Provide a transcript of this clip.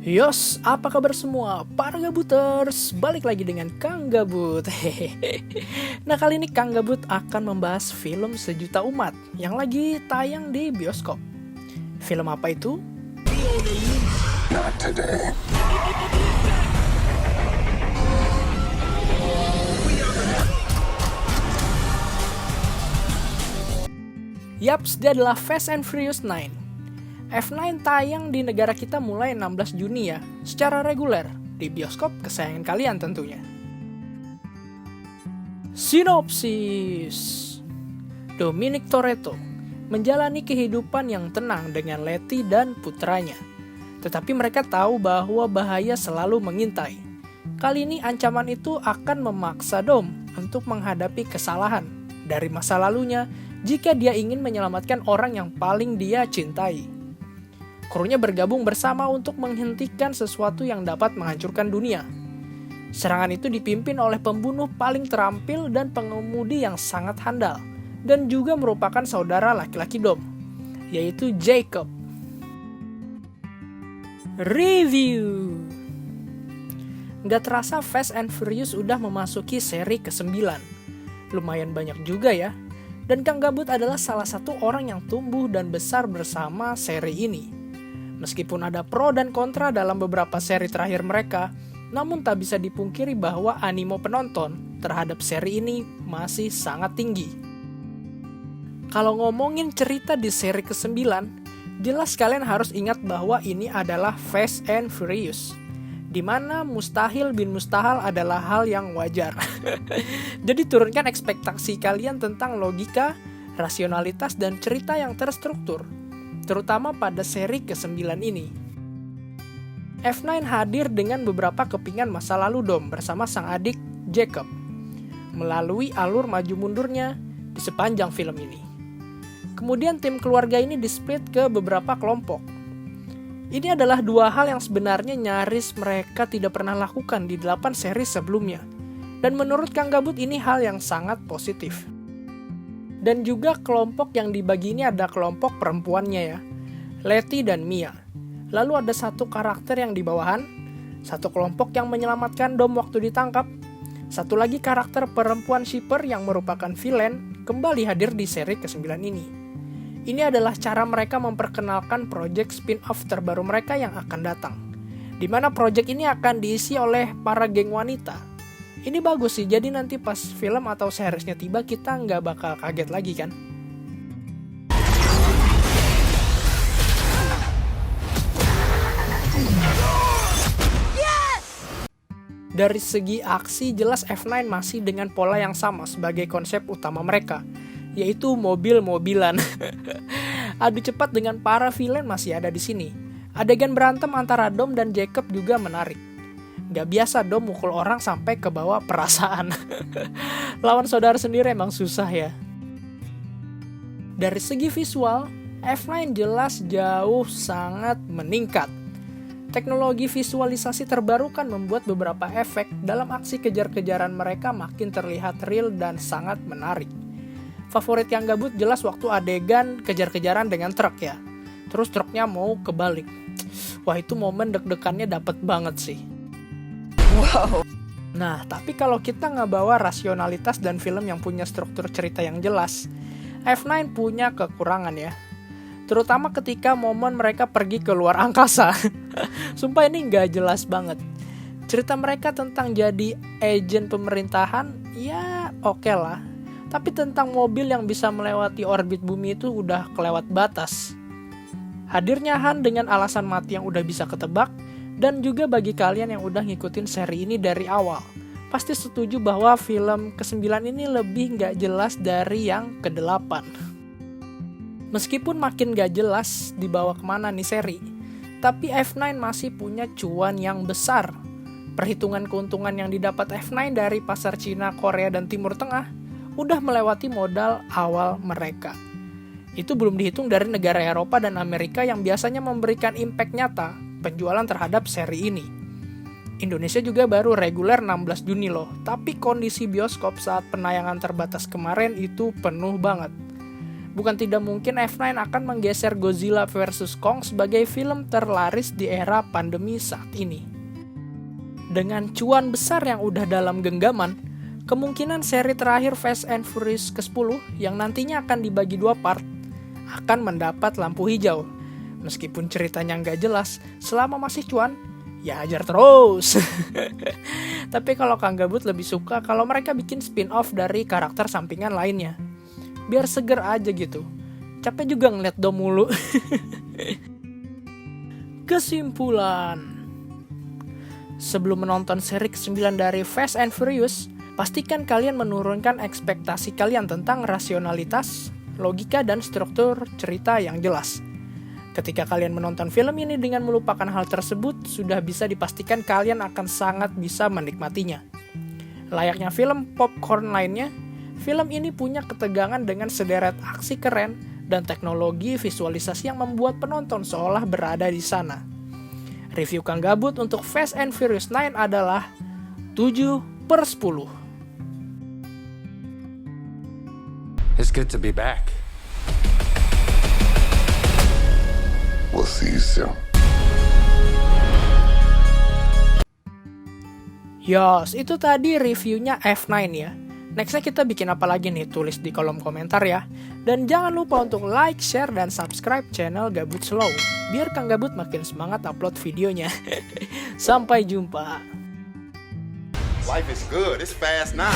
Yos, apa kabar semua para gabuters? Balik lagi dengan Kang Gabut. Nah, kali ini Kang Gabut akan membahas film Sejuta Umat yang lagi tayang di bioskop. Film apa itu? Not today. Yaps, dia adalah Fast and Furious 9. F9 tayang di negara kita mulai 16 Juni ya, secara reguler, di bioskop kesayangan kalian tentunya. Sinopsis. Dominic Toretto menjalani kehidupan yang tenang dengan Letty dan putranya. Tetapi mereka tahu bahwa bahaya selalu mengintai. Kali ini ancaman itu akan memaksa Dom untuk menghadapi kesalahan dari masa lalunya jika dia ingin menyelamatkan orang yang paling dia cintai. Krunya bergabung bersama untuk menghentikan sesuatu yang dapat menghancurkan dunia. Serangan itu dipimpin oleh pembunuh paling terampil dan pengemudi yang sangat handal, dan juga merupakan saudara laki-laki Dom, yaitu Jacob. Review. Nggak terasa Fast and Furious udah memasuki seri ke-9. Lumayan banyak juga ya. Dan Kang Gabut adalah salah satu orang yang tumbuh dan besar bersama seri ini. Meskipun ada pro dan kontra dalam beberapa seri terakhir mereka, namun tak bisa dipungkiri bahwa animo penonton terhadap seri ini masih sangat tinggi. Kalau ngomongin cerita di seri ke-9, jelas kalian harus ingat bahwa ini adalah Fast and Furious, di mana mustahil bin mustahil adalah hal yang wajar. Jadi turunkan ekspektasi kalian tentang logika, rasionalitas, dan cerita yang terstruktur, terutama pada seri ke-9 ini. F9 hadir dengan beberapa kepingan masa lalu Dom bersama sang adik Jacob, melalui alur maju mundurnya di sepanjang film ini. Kemudian tim keluarga ini displit ke beberapa kelompok. Ini adalah dua hal yang sebenarnya nyaris mereka tidak pernah lakukan di 8 seri sebelumnya. Dan menurut Kang Gabut ini hal yang sangat positif. Dan juga kelompok yang dibagi ini ada kelompok perempuannya ya, Letty dan Mia. Lalu ada satu karakter yang di bawahan, satu kelompok yang menyelamatkan Dom waktu ditangkap, satu lagi karakter perempuan shipper yang merupakan villain kembali hadir di seri ke-9 ini. Ini adalah cara mereka memperkenalkan project spin-off terbaru mereka yang akan datang, di mana project ini akan diisi oleh para geng wanita. Ini bagus sih, jadi nanti pas film atau seriesnya tiba kita nggak bakal kaget lagi kan. Dari segi aksi jelas F9 masih dengan pola yang sama sebagai konsep utama mereka, yaitu mobil-mobilan. Adu cepat dengan para villain masih ada di sini. Adegan berantem antara Dom dan Jacob juga menarik. Gak biasa Dom mukul orang sampai ke bawah perasaan. Lawan saudara sendiri emang susah ya. Dari segi visual, F9 jelas jauh sangat meningkat. Teknologi visualisasi terbarukan membuat beberapa efek dalam aksi kejar-kejaran mereka makin terlihat real dan sangat menarik. Favorit yang Gabut jelas waktu adegan kejar-kejaran dengan truk ya. Terus truknya mau kebalik. Wah, itu momen deg-degannya dapet banget sih. Wow. Nah, tapi kalau kita nggak bawa rasionalitas dan film yang punya struktur cerita yang jelas, F9 punya kekurangan ya. Terutama ketika momen mereka pergi ke luar angkasa. Sumpah ini nggak jelas banget. Cerita mereka tentang jadi agen pemerintahan, ya oke lah. Tapi tentang mobil yang bisa melewati orbit bumi itu udah kelewat batas. Hadirnya Han dengan alasan mati yang udah bisa ketebak, dan juga bagi kalian yang udah ngikutin seri ini dari awal, pasti setuju bahwa film ke-9 ini lebih gak jelas dari yang ke-8. Meskipun makin gak jelas dibawa kemana nih seri, tapi F9 masih punya cuan yang besar. Perhitungan keuntungan yang didapat F9 dari pasar Cina, Korea, dan Timur Tengah udah melewati modal awal mereka. Itu belum dihitung dari negara Eropa dan Amerika yang biasanya memberikan impact nyata penjualan terhadap seri ini. Indonesia juga baru reguler 16 Juni loh, tapi kondisi bioskop saat penayangan terbatas kemarin itu penuh banget. Bukan tidak mungkin F9 akan menggeser Godzilla vs Kong sebagai film terlaris di era pandemi saat ini. Dengan cuan besar yang udah dalam genggaman, kemungkinan seri terakhir Fast and Furious ke-10 yang nantinya akan dibagi 2 part akan mendapat lampu hijau. Meskipun ceritanya nggak jelas, selama masih cuan, ya ajar terus. Tapi kalau Kang Gabut lebih suka kalau mereka bikin spin-off dari karakter sampingan lainnya. Biar seger aja gitu. Capek juga ngeliat Dom mulu. Kesimpulan. Sebelum menonton seri ke-9 dari Fast and Furious, pastikan kalian menurunkan ekspektasi kalian tentang rasionalitas, logika, dan struktur cerita yang jelas. Ketika kalian menonton film ini dengan melupakan hal tersebut, sudah bisa dipastikan kalian akan sangat bisa menikmatinya. Layaknya film popcorn lainnya, film ini punya ketegangan dengan sederet aksi keren dan teknologi visualisasi yang membuat penonton seolah berada di sana. Review Kang Gabut untuk Fast and Furious 9 adalah 7/10. It's good to be back. We'll see you soon. Yos, itu tadi reviewnya F9 ya. Nextnya kita bikin apa lagi nih? Tulis di kolom komentar ya. Dan jangan lupa untuk like, share, dan subscribe channel Gabut Slow, biar Kang Gabut makin semangat upload videonya. Sampai jumpa. Life is good. It's fast now.